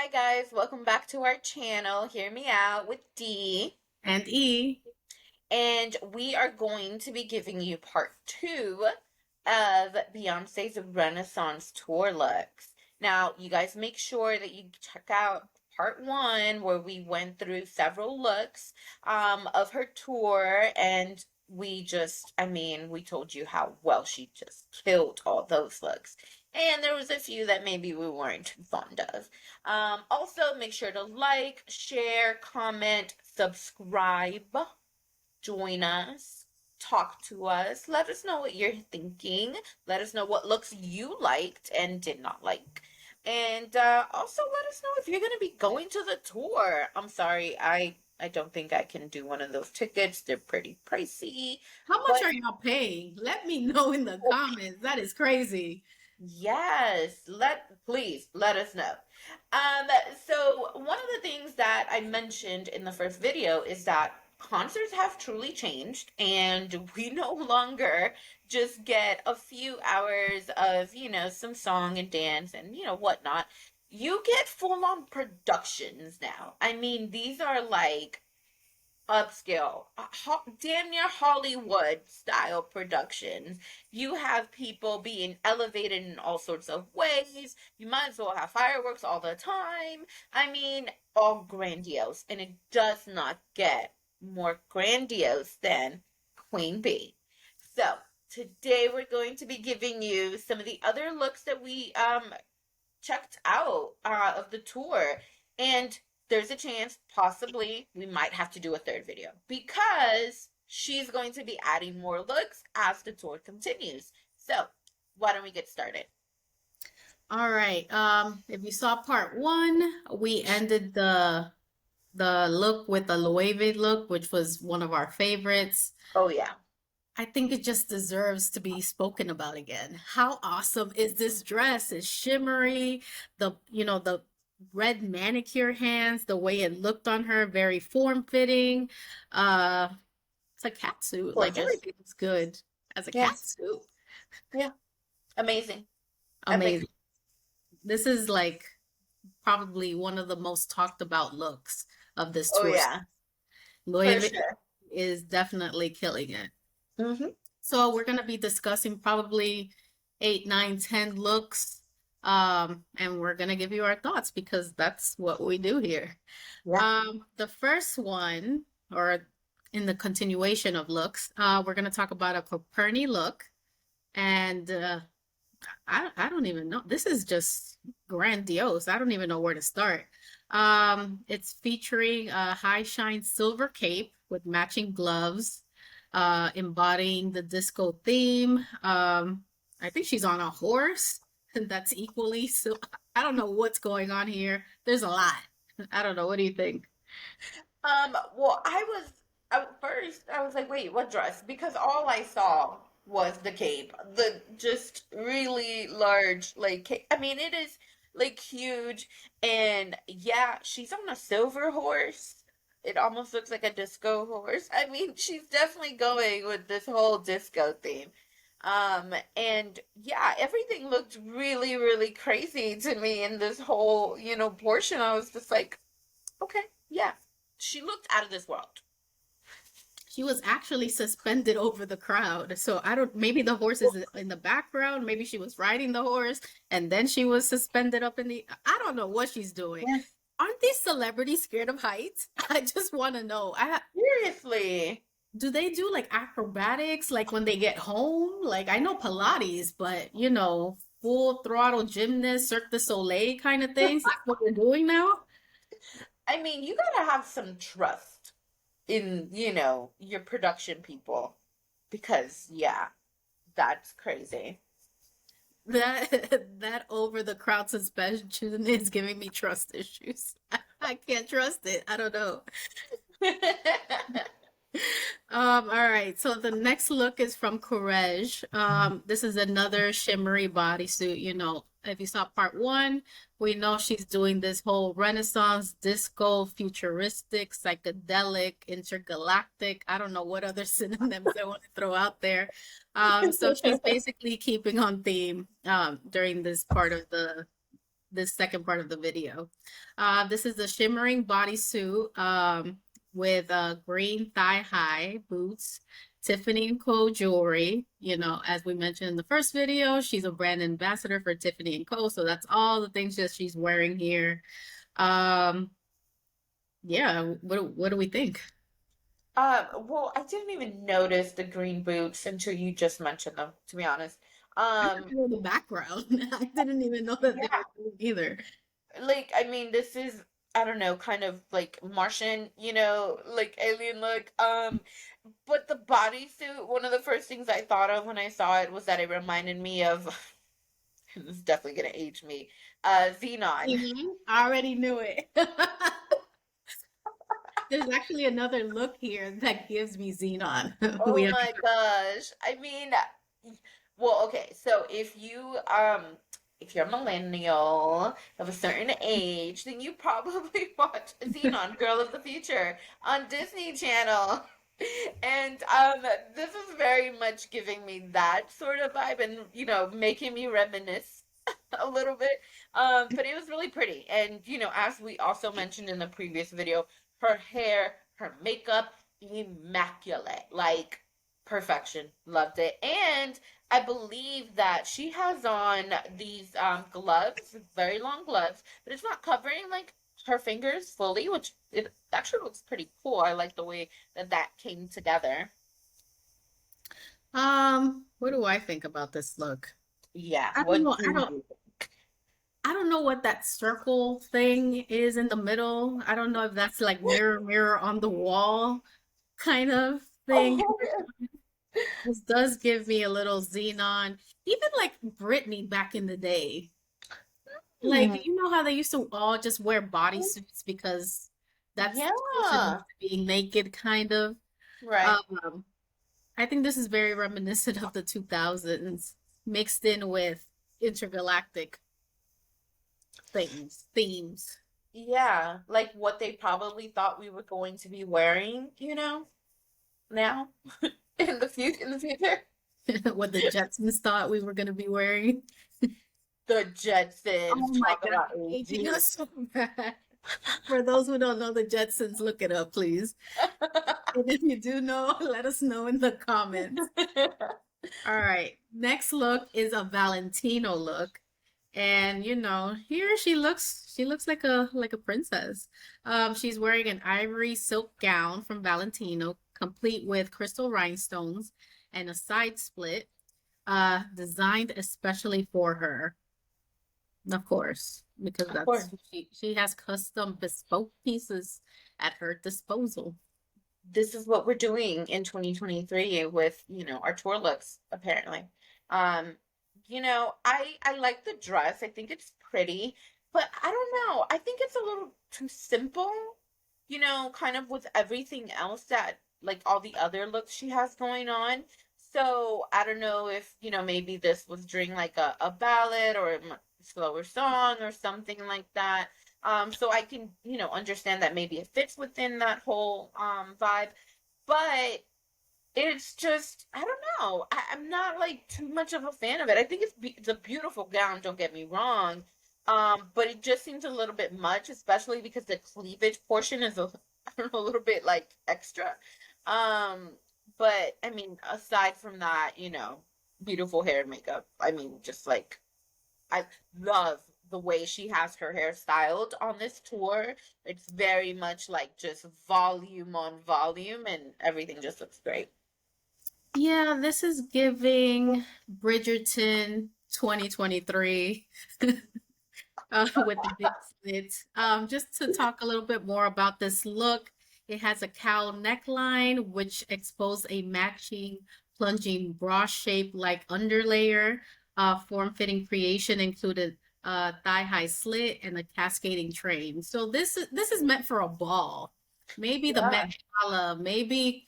Hi guys, welcome back to our channel. Hear me out with D. And E. And we are going to be giving you part two of Beyonce's Renaissance Tour looks. Now, you guys make sure that you check out part one where we went through several looks of her tour and we told you how well she just killed all those looks. And there was a few that maybe we weren't too fond of. Also, make sure to like, share, comment, subscribe, join us, talk to us, let us know what you're thinking, let us know what looks you liked and did not like. And also let us know if you're going to be going to the tour. I'm sorry, I don't think I can do one of those tickets. They're pretty pricey, How much but are y'all paying? Let me know in the comments. That is crazy. yes, please let us know. Um, so one of the things that I mentioned in the first video is that concerts have truly changed, and we no longer just get a few hours of, some song and dance and, whatnot. You get full-on productions now. I mean, these are like upscale, damn near Hollywood style productions. You have people being elevated in all sorts of ways. You might as well have fireworks all the time. I mean, all grandiose, and it does not get more grandiose than Queen Bee. So, today we're going to be giving you some of the other looks that we checked out of the tour. And there's a chance, possibly, we might have to do a third video because she's going to be adding more looks as the tour continues. So, why don't we get started? All right. If you saw part one, we ended the look with the Loewe look, which was one of our favorites. Oh, yeah. I think it just deserves to be spoken about again. How awesome is this dress? It's shimmery, the red manicure hands, the way it looked on her, very form-fitting. Uh, it's a cat suit. Like Gorgeous. everything is good as a Yeah. cat suit. Yeah. Amazing. Epic. Amazing. This is like probably one of the most talked about looks of this Oh, tour. yeah. For Loewe sure. is definitely killing it. Hmm. So we're going to be discussing probably 8, 9, 10 looks. And we're going to give you our thoughts because that's what we do here. Yeah. The first one, or in the continuation of looks, we're going to talk about a Coperni look. And I don't even know. This is just grandiose. I don't even know where to start. It's featuring a high shine silver cape with matching gloves, embodying the disco theme. I think she's on a horse, and that's equally so. I don't know what's going on here. There's a lot. I don't know. What do you think? Well, at first I was like, wait, what dress? Because all I saw was the cape, the just really large like cape. I mean, it is like huge, and yeah, she's on a silver horse. It almost looks like a disco horse. I mean, she's definitely going with this whole disco theme. And yeah, everything looked really, really crazy to me in this whole, portion. I was just like, okay, yeah, she looked out of this world. She was actually suspended over the crowd. So I don't, maybe the horse is in the background. Maybe she was riding the horse and then she was suspended up in the, I don't know what she's doing. Yeah. Aren't these celebrities scared of heights? I just want to know. Seriously. Do they do like acrobatics like when they get home? Like I know Pilates, but full throttle gymnast, Cirque du Soleil kind of things. That's what we're doing now. I mean, you gotta have some trust in, your production people because, yeah, that's crazy. That over the crowd suspension is giving me trust issues. I can't trust it. I don't know. All right. So the next look is from Courage. This is another shimmery bodysuit. If you saw part one, we know she's doing this whole Renaissance, disco, futuristic, psychedelic, intergalactic. I don't know what other synonyms I want to throw out there. So she's basically keeping on theme during this part of this second part of the video. This is the Shimmering Bodysuit with green thigh-high boots, Tiffany & Co. jewelry. You know, as we mentioned in the first video, she's a brand ambassador for Tiffany & Co. So that's all the things that she's wearing here. Yeah, what do we think? Well, I didn't even notice the green boots until you just mentioned them, to be honest. I didn't Um, know the background. I didn't even know that they yeah, were blue either. like I mean, this is I don't know, kind of like Martian, like alien look. But the bodysuit, one of the first things I thought of when I saw it was that it reminded me of this is definitely gonna age me, Xenon. I already knew it. There's actually another look here that gives me Xenon. We Oh have my gosh. I mean, well, okay, so if you're a millennial of a certain age, then you probably watch Xenon, Girl of the Future on Disney Channel. And this is very much giving me that sort of vibe and making me reminisce a little bit. But it was really pretty. And as we also mentioned in the previous video, her hair, her makeup, immaculate. Like perfection. Loved it. And I believe that she has on these gloves, very long gloves, but it's not covering like her fingers fully, which it actually looks pretty cool. I like the way that that came together. what do I think about this look? Yeah, I don't what know. do you I don't know what that circle thing is in the middle. I don't know if that's like mirror, mirror on the wall kind of thing. Oh, This does give me a little Xenon, even like Britney back in the day. hmm. Like, you know how they used to all just wear bodysuits because that's closer to Yeah, being naked, kind of. right. Um, I think this is very reminiscent of the 2000s, mixed in with intergalactic themes. Yeah, like what they probably thought we were going to be wearing, now in the future. What the Jetsons thought we were going to be wearing. The Jetsons Oh my talk God, about aging aging. us so bad. For those who don't know the Jetsons, look it up, please. And if you do know, let us know in the comments. All right. Next look is a Valentino look. And here she looks like a princess. She's wearing an ivory silk gown from Valentino, complete with crystal rhinestones and a side split, designed especially for her. Of course, because Of course. she has custom bespoke pieces at her disposal. This is what we're doing in 2023 with, our tour looks, apparently. Um, I like the dress. I think it's pretty, but I don't know. I think it's a little too simple, kind of with everything else that like all the other looks she has going on. So I don't know if, maybe this was during like a ballad or a slower song or something like that. So I can, understand that maybe it fits within that whole vibe, but it's just I don't know. I'm not like too much of a fan of it. I think it's a beautiful gown, don't get me wrong. But it just seems a little bit much, especially because the cleavage portion is I don't know, a little bit like extra. Um, but I mean, aside from that, beautiful hair and makeup. I mean, just like I love the way she has her hair styled on this tour. It's very much like just volume on volume, and everything just looks great. Yeah, this is giving Bridgerton 2023 with the big slits. Just to talk a little bit more about this look, it has a cowl neckline, which exposed a matching plunging bra shape like underlayer. Form-fitting creation included thigh-high slit and a cascading train. So this is meant for a ball. Maybe the Yeah. Met Gala, maybe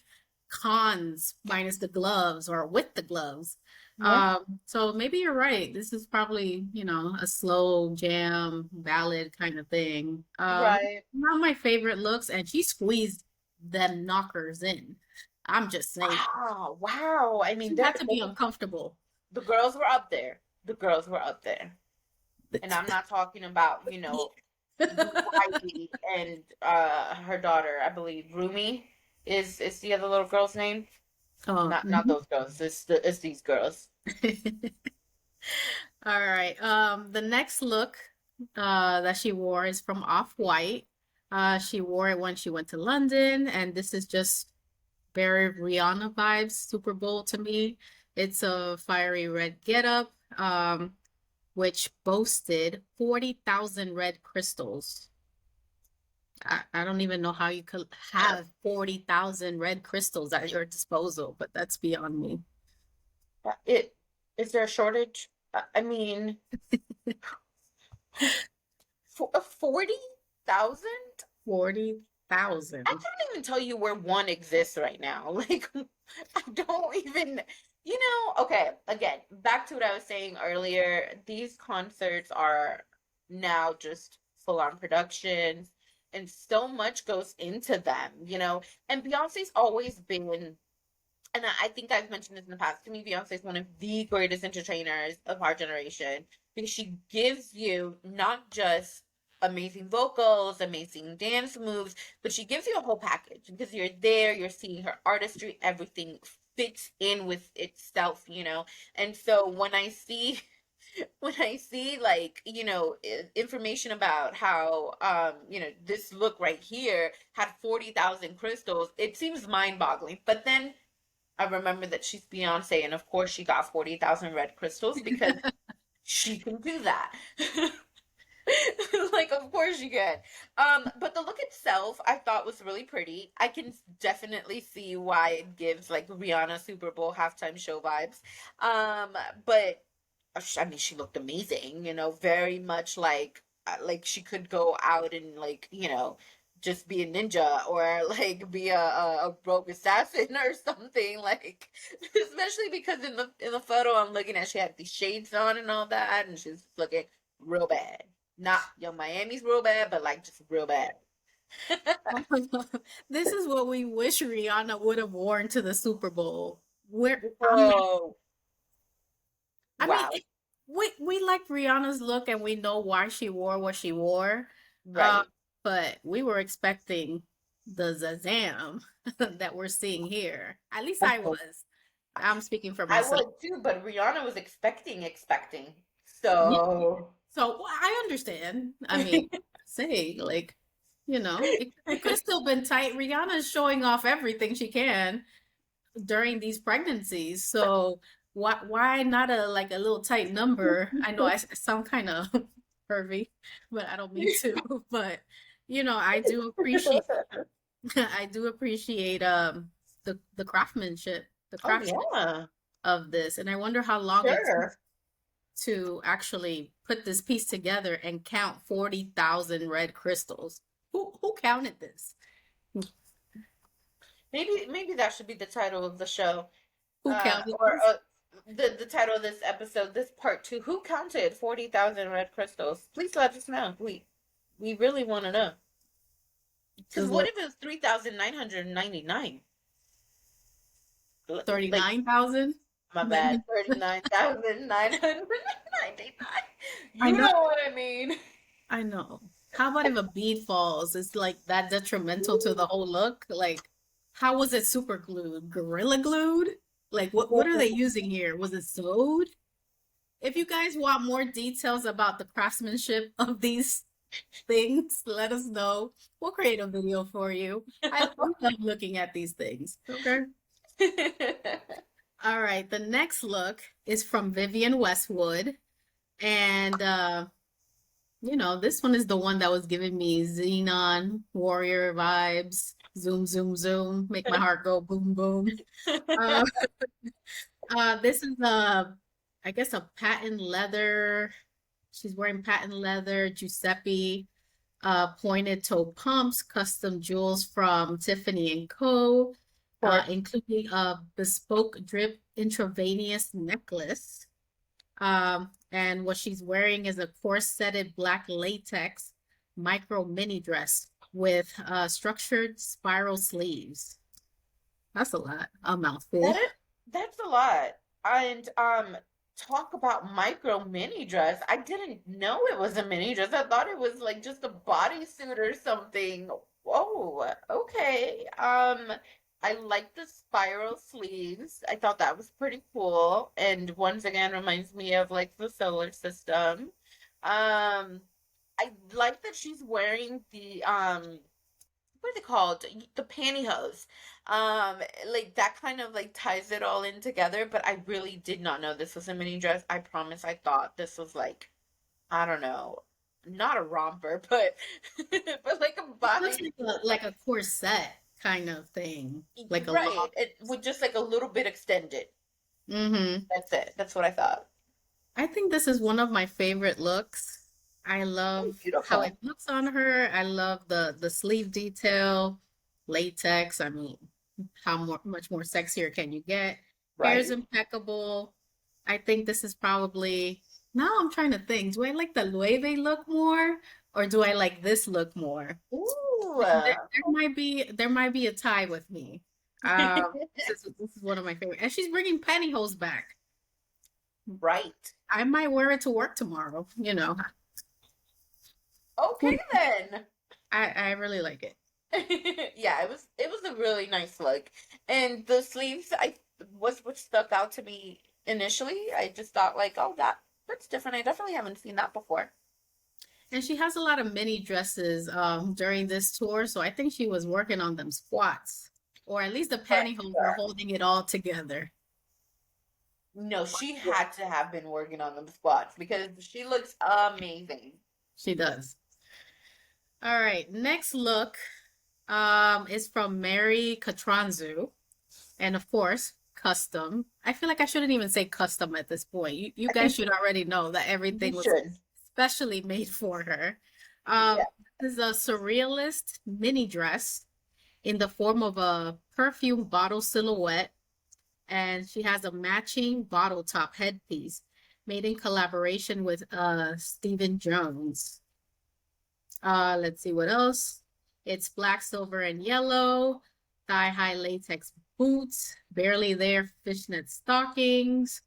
cons minus the gloves or with the gloves. Yeah. So maybe you're right. This is probably, a slow jam ballad kind of thing. Right. Not my favorite looks, and she squeezed them knockers in. I'm just saying. Wow. Wow. I mean, She had to be uncomfortable. the girls were up there. The girls were up there. And I'm not talking about, Ivy and her daughter, I believe Rumi is the other little girl's name. Oh, Not those girls. It's these girls. all right. The next look that she wore is from Off-White. She wore it when she went to London, and this is just very Rihanna vibes, Super Bowl to me. It's a fiery red getup, which boasted 40,000 red crystals. I don't even know how you could have 40,000 red crystals at your disposal, but that's beyond me. It is there a shortage? I mean, 40,000? I 40,000. can't even tell you where one exists right now. Like, I don't even, okay, again, back to what I was saying earlier. These concerts are now just full on productions, and so much goes into them. And Beyonce's always been, and I think I've mentioned this in the past, to me, Beyonce is one of the greatest entertainers of our generation because she gives you not just amazing vocals, amazing dance moves, but she gives you a whole package because you're there, you're seeing her artistry, everything fits in with itself. And so when I see like, information about how this look right here had 40,000 crystals, it seems mind-boggling. But then I remember that she's Beyonce, and of course she got 40,000 red crystals because she can do that. Like, of course she can. But the look itself, I thought was really pretty. I can definitely see why it gives like Rihanna Super Bowl halftime show vibes. But I mean, she looked amazing. Very much like she could go out and like just be a ninja or like be a rogue assassin or something like, especially because in the photo I'm looking at, she had these shades on and all that, and she's looking real bad. Not Young Miami's real bad, but like just real bad. This is what we wish Rihanna would have worn to the Super Bowl. Oh, I mean, wow. we like Rihanna's look and we know why she wore what she wore. Uh, Right. but we were expecting the Zazam that we're seeing here. At least I was. I'm speaking for I myself. was too, but Rihanna was expecting. Yeah. So So I understand. I mean, say like, it could have still been tight. Rihanna's showing off everything she can during these pregnancies. So why not a like a little tight number? I know I sound kind of pervy, but I don't mean to. But I do appreciate I do appreciate the craftsmanship, the oh craftsmanship yeah, of this. And I wonder how long it took sure. to actually put this piece together and count 40,000 red crystals. Who counted this? Maybe that should be the title of the show. Who counted Or this? the title of this episode, this part two. Who counted 40,000 red crystals? Please let us know. We really want to know. Because Does what look if it was 3,999? Like 39,000? my bad, 39,999. I You know, know what I mean? I know. How about if a bead falls? It's like that detrimental to the whole look. Like, how was it super glued? Gorilla glued? Like, what are they using here? Was it sewed? If you guys want more details about the craftsmanship of these things, let us know. We'll create a video for you. I love looking at these things. Okay. All right. The next look is from Vivienne Westwood. And this one is the one that was giving me Xenon Warrior vibes. Zoom, zoom, zoom. Make my heart go boom, boom. Uh, this is I guess a patent leather. She's wearing patent leather, Giuseppe, pointed toe pumps, custom jewels from Tiffany and Co., Or including a bespoke drip intravenous necklace. And what she's wearing is a corseted black latex micro mini dress with structured spiral sleeves. That's a lot, a mouthful. that's a lot. And talk about micro mini dress. I didn't know it was a mini dress. I thought it was like just a bodysuit or something. Whoa, okay. I like the spiral sleeves. I thought that was pretty cool. And once again reminds me of like the solar system. I like that she's wearing the what are they called? The pantyhose. Like that kind of like ties it all in together, but I really did not know this was a mini dress. I promise I thought this was like, I don't know, not a romper, but but like a It looks body. like a corset kind of thing, like a long. Right. It would just like a little bit extended. Mm-hmm. That's it. That's what I thought. I think this is one of my favorite looks. I Oh, love how beautiful. it looks on her. I love the sleeve detail, latex. I mean, much more sexier can you get? Hair's Right. impeccable. I think this is probably now I'm trying to think. Do I like the Loewe look more or do I like this look more? Ooh. There might be a tie with me. This is one of my favorite. And she's bringing pantyhose back. Right. I might wear it to work tomorrow, you know. Okay then. I really like it. Yeah, it was a really nice look. And the sleeves I was what stuck out to me initially. I just thought like, oh, that's different. I definitely haven't seen that before. And she has a lot of mini dresses during this tour, so I think she was working on them squats. Or at least the For pantyhose were sure. holding it all together. No, she had to have been working on them squats because she looks amazing. She does. All right, next look is from Mary Katranzu. And of course, custom. I feel like I shouldn't even say custom at this point. You I guys think should already know that you everything was should. specially made for her. Yeah. This is a surrealist mini dress in the form of a perfume bottle silhouette, and she has a matching bottle top headpiece made in collaboration with Stephen Jones. Let's see what else. It's black, silver, and yellow, thigh-high latex boots, barely there fishnet stockings,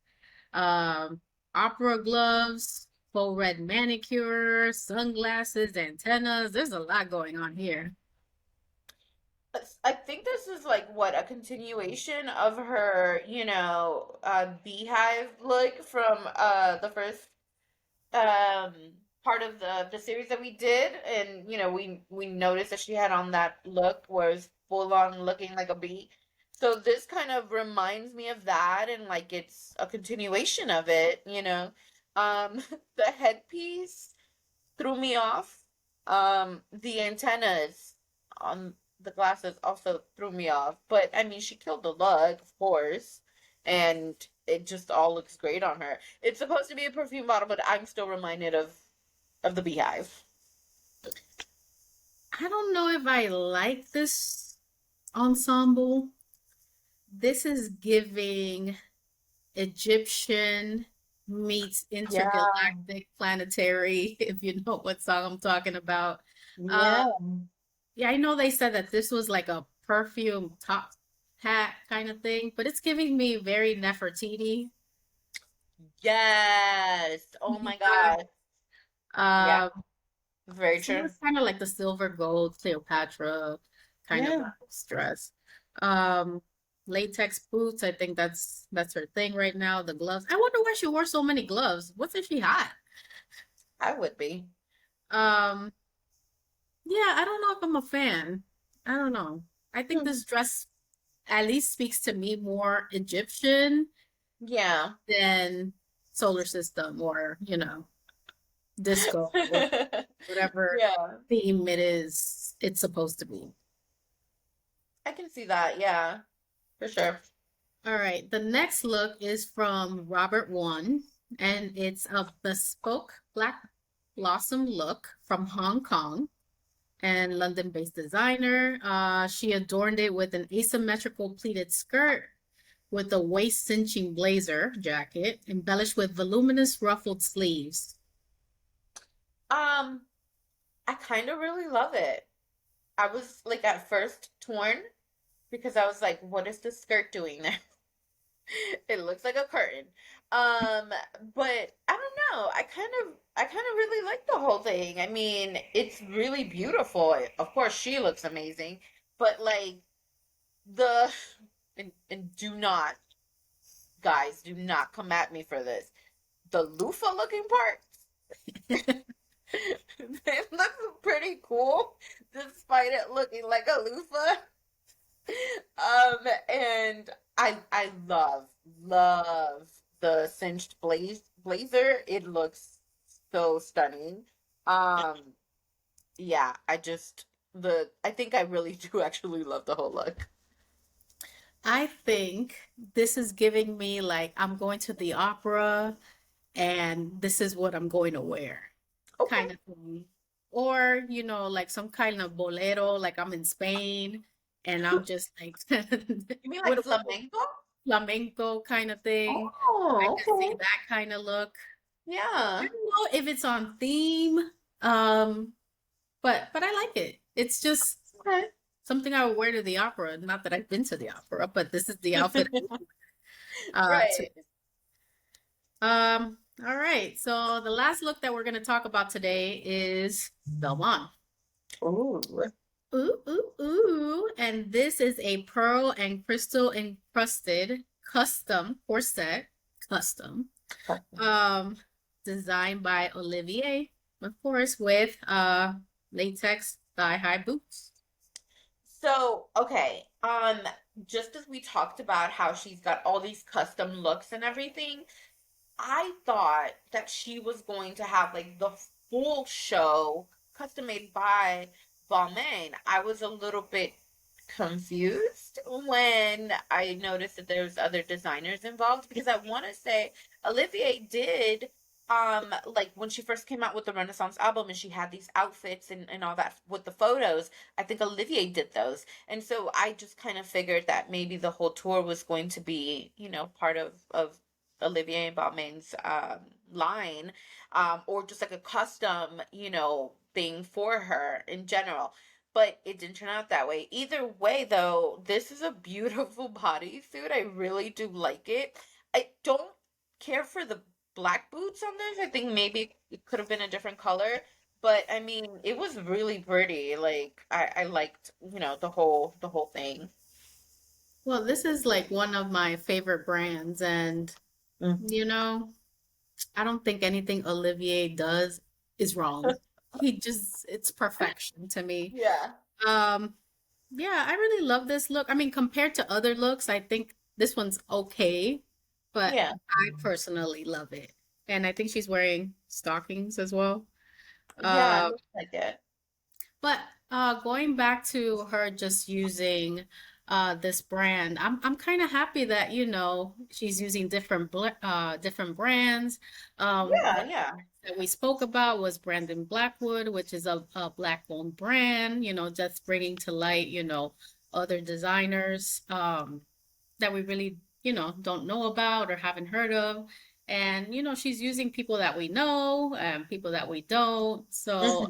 um, opera gloves, faux red manicure, sunglasses, antennas. There's a lot going on here. I think this is like what a continuation of her, beehive look from the first um part of the series that we did, and we noticed that she had on that look was full on looking like a bee. So this kind of reminds me of that, and like it's a continuation of it. The headpiece threw me off. The antennas on the glasses also threw me off. But I mean, she killed the look, of course, and it just all looks great on her. It's supposed to be a perfume bottle, but I'm still reminded of the beehive. I don't know if I like this ensemble. This is giving Egyptian meets Yeah. intergalactic planetary, if you know what song I'm talking about. Uh, Yeah. yeah, I know they said that this was like a perfume top hat kind of thing, but it's giving me very Nefertiti. Yes. Oh my God. Yeah, Um, very so true. it's kind of like the silver gold Cleopatra kind of Yeah. dress. Um, latex boots, I think that's her thing right now. The gloves. I wonder why she wore so many gloves. What's if she hot? I would be. Um, yeah, I don't know if I'm a fan. I don't know. I think Hmm. this dress at least speaks to me more Egyptian Yeah. than solar system or, disco or whatever Yeah. theme it's supposed to be. I can see that. Yeah, for sure. All right, the next look is from Robert One, and it's a bespoke black blossom look from Hong Kong and London-based designer. She adorned it with an asymmetrical pleated skirt with a waist cinching blazer jacket, embellished with voluminous ruffled sleeves. Um, I kind of really love it. I was like at first torn because I was like, what is the skirt doing there? It looks like a curtain. Um, but I don't know. I kind of really like the whole thing. I mean, it's really beautiful. Of course, she looks amazing, but like the and do not, guys, do not come at me for this. The loofah looking parts, they look pretty cool, despite it looking like a loofah. And I love the cinched blazer. It looks so stunning. Um, yeah, I think I really do actually love the whole look. I think this is giving me like I'm going to the opera and this is what I'm going to wear Okay. kind of thing. Or, like some kind of bolero, like I'm in Spain and I'm just like You mean like what flamenco? flamenco kind of thing. I Oh, could see okay. that kind of look. I Yeah. don't know if it's on theme, um, but I like it. It's just Okay. something I would wear to the opera. Not that I've been to the opera, but this is the outfit to Right. all right. So the last look that we're going to talk about today is Belmont. Ooh. Ooh, ooh, ooh. And this is a pearl and crystal encrusted custom corset, custom, um, designed by Olivier, of course, with latex thigh-high boots. So, okay, just as we talked about how she's got all these custom looks and everything, I thought that she was going to have like the full show custom made by Balmain. I was a little bit confused when I noticed that there was other designers involved because I want to say Olivier did like when she first came out with the Renaissance album and she had these outfits and all that with the photos. I think Olivier did those. And so I just kind of figured that maybe the whole tour was going to be, part of Olivier and Balmain's line, or just like a custom, thing for her in general. But it didn't turn out that way. Either way, though, this is a beautiful bodysuit. I really do like it. I don't care for the black boots on this. I think maybe it could have been a different color. But I mean, it was really pretty. Like I liked, the whole thing. Well, this is like one of my favorite brands, and Mm. you know, I don't think anything Olivier does is wrong. It's perfection to me. Yeah. Um, yeah, I really love this look. I mean, compared to other looks, I think this one's okay, but Yeah. I personally love it. And I think she's wearing stockings as well. Yeah, it Uh, looks like it. but going back to her just using this brand, I'm kind of happy that she's using different brands. Yeah, One yeah. that we spoke about was Brandon Blackwood, which is a black-owned brand. Just bringing to light other designers that we really don't know about or haven't heard of. And she's using people that we know and people that we don't. So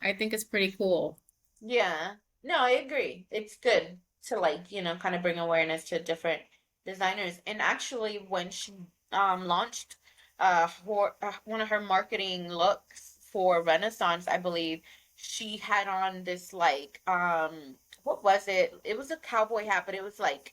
I think it's pretty cool. Yeah. No, I agree. It's good to like, kind of bring awareness to different designers. And actually when she launched one of her marketing looks for Renaissance, I believe, she had on this like what was it? It was a cowboy hat, but it was like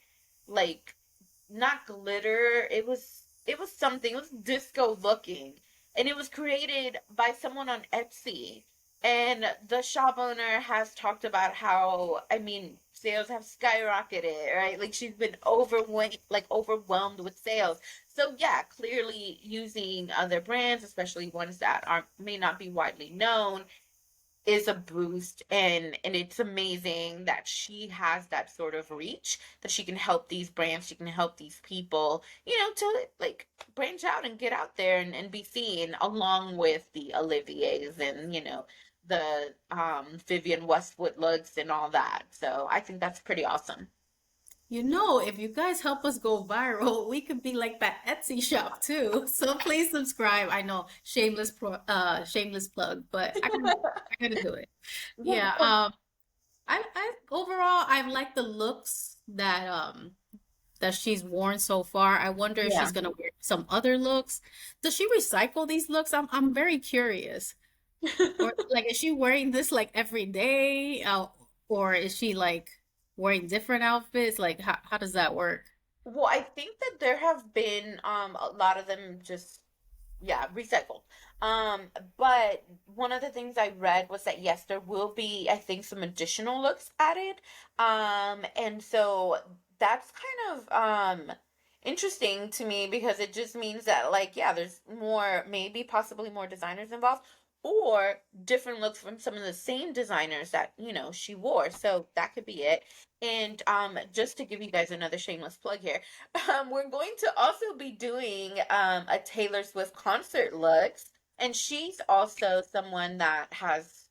not glitter. It was something. It was disco looking, and it was created by someone on Etsy. And the shop owner has talked about how, I mean, sales have skyrocketed, right? Like she's been overwhelmed with sales. So yeah, clearly using other brands, especially ones that aren't may not be widely known, is a boost, and it's amazing that she has that sort of reach, that she can help these brands, she can help these people, to like branch out and get out there and be seen along with the Oliviers and the Vivian Westwood looks and all that. So I think that's pretty awesome. If you guys help us go viral, we could be like that Etsy shop too. So please subscribe. I know shameless plug, but I gotta do it. Yeah. I overall I like the looks that that she's worn so far. I wonder if she's Yeah. gonna wear some other looks. Does she recycle these looks? I'm very curious. Or like, is she wearing this like every day? Or is she like wearing different outfits? Like, how does that work? Well, I think that there have been a lot of them just yeah, recycled. But one of the things I read was that yes, there will be, I think, some additional looks added. And so that's kind of interesting to me because it just means that like yeah, there's more, maybe possibly more designers involved or different looks from some of the same designers that, you know, she wore. So that could be it. And just to give you guys another shameless plug here, we're going to also be doing a Taylor Swift concert looks, and she's also someone that has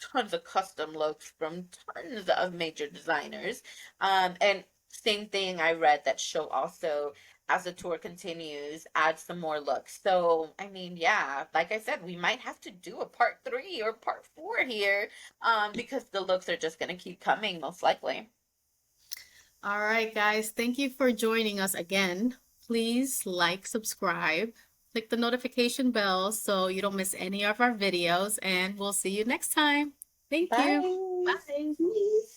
tons of custom looks from tons of major designers. And same thing, I read that she'll also, as the tour continues, add some more looks. So, I mean, yeah, like I said, we might have to do a part 3 or part 4 here, because the looks are just going to keep coming, most likely. All right, guys, thank you for joining us again. Please like, subscribe, click the notification bell so you don't miss any of our videos, and we'll see you next time. Thank you. Bye. Bye. Peace.